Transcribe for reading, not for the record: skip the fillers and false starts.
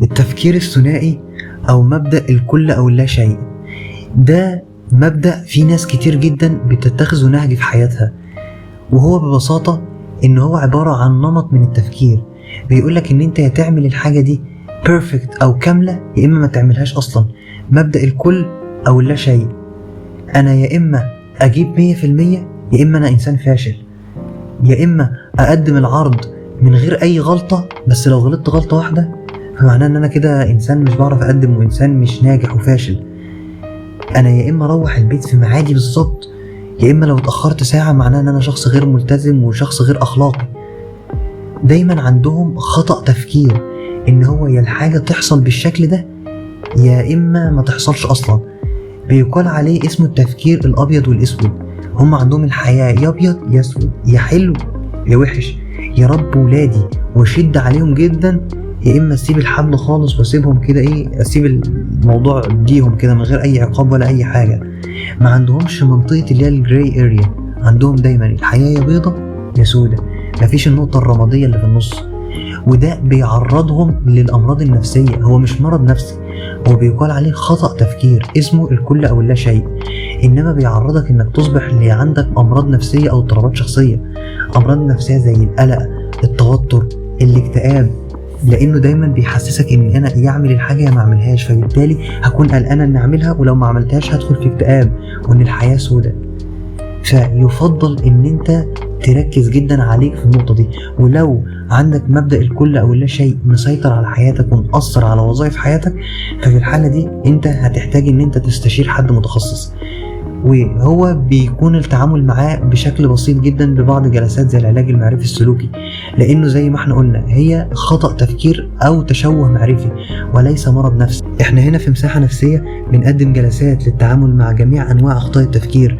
التفكير الثنائي أو مبدأ الكل أو اللا شيء، ده مبدأ في ناس كتير جدا بتتخذه نهج في حياتها، وهو ببساطة إن هو عبارة عن نمط من التفكير بيقولك إن أنت يا تعمل الحاجة دي بيرفكت أو كاملة يا إما ما تعملهاش أصلا. مبدأ الكل أو اللا شيء، أنا يا إما أجيب 100% يا إما أنا إنسان فاشل، يا إما أقدم العرض من غير أي غلطة، بس لو غلطت غلطة واحدة فمعناه إن أنا كده إنسان مش بعرف أقدم وإنسان مش ناجح وفاشل. أنا يا إما أروح البيت في ميعادي بالظبط، يا إما لو اتأخرت ساعة معناه إن أنا شخص غير ملتزم وشخص غير أخلاقي. دايما عندهم خطأ تفكير إن هو يا الحاجة تحصل بالشكل ده يا إما ما تحصلش أصلا. بيقال عليه اسمه التفكير الأبيض والأسود. هم عندهم الحياة يا أبيض يا أسود، يا حلو يا وحش، يا رب ولادي وشد عليهم جدا يا إما أسيب الحبل خالص وأسيبهم كده أسيب الموضوع ديهم كده من غير أي عقاب ولا أي حاجة. ما عندهمش منطقة اللي هي الجراي اريا، عندهم دايما الحياة يا بيضة يا سودة، مفيش النقطة الرمادية اللي في النص. وده بيعرضهم للأمراض النفسية. هو مش مرض نفسي، هو بيقال عليه خطأ تفكير اسمه الكل أو اللا شيء، إنما بيعرضك إنك تصبح اللي عندك أمراض نفسية أو اضطرابات شخصية. أمراض نفسية زي القلق، التوتر، الاكتئاب، لأنه دايما بيحسسك إن أنا يعمل الحاجة يا ما أعملهاش، فبالتالي هكون قلقانة إن أعملها ولو ما عملتهاش هدخل في اكتئاب وإن الحياة سودة. فيفضل إن أنت تركز جدا عليك في النقطة دي. ولو عندك مبدأ الكل أو اللا شيء مسيطر على حياتك ومأثر على وظائف حياتك، ففي الحالة دي أنت هتحتاج إن أنت تستشير حد متخصص، وهو بيكون التعامل معاه بشكل بسيط جدا ببعض جلسات زي العلاج المعرفي السلوكي، لأنه زي ما احنا قلنا هي خطأ تفكير أو تشوه معرفي وليس مرض نفسي. احنا هنا في مساحة نفسية بنقدم جلسات للتعامل مع جميع أنواع أخطاء التفكير.